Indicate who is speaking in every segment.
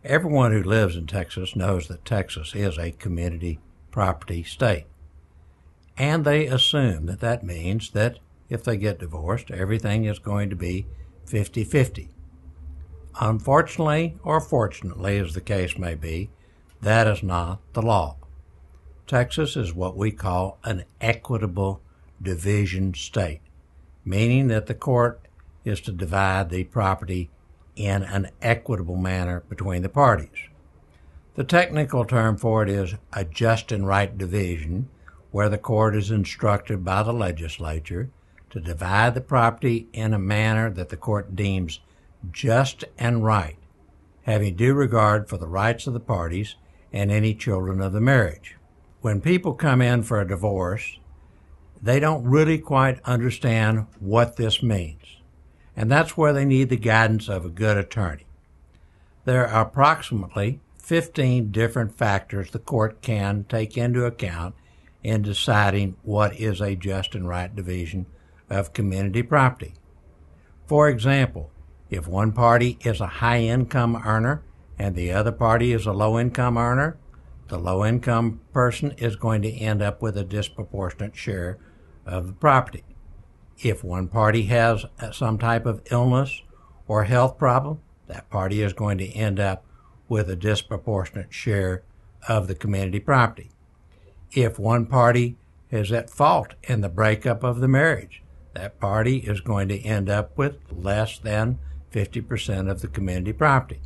Speaker 1: Everyone who lives in Texas knows that Texas is a community property state. And they assume that that means that if they get divorced, everything is going to be 50-50. Unfortunately, or fortunately, as the case may be, that is not the law. Texas is what we call an equitable division state, meaning that the court is to divide the property in an equitable manner between the parties. The technical term for it is a just and right division, where the court is instructed by the legislature to divide the property in a manner that the court deems just and right, having due regard for the rights of the parties and any children of the marriage. When people come in for a divorce, they don't really quite understand what this means, and that's where they need the guidance of a good attorney. There are approximately 15 different factors the court can take into account in deciding what is a just and right division of community property. For example, if one party is a high-income earner and the other party is a low-income earner, the low-income person is going to end up with a disproportionate share of the property. If one party has some type of illness or health problem, that party is going to end up with a disproportionate share of the community property. If one party is at fault in the breakup of the marriage, that party is going to end up with less than 50% of the community property.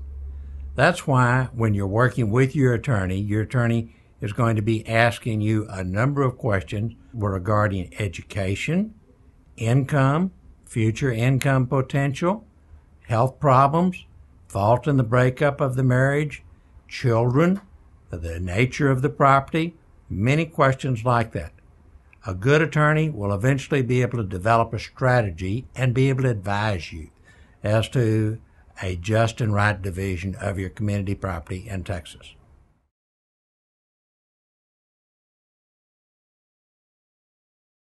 Speaker 1: That's why when you're working with your attorney is going to be asking you a number of questions regarding education, income, future income potential, health problems, fault in the breakup of the marriage, children, the nature of the property, many questions like that. A good attorney will eventually be able to develop a strategy and be able to advise you as to a just and right division of your community property in Texas.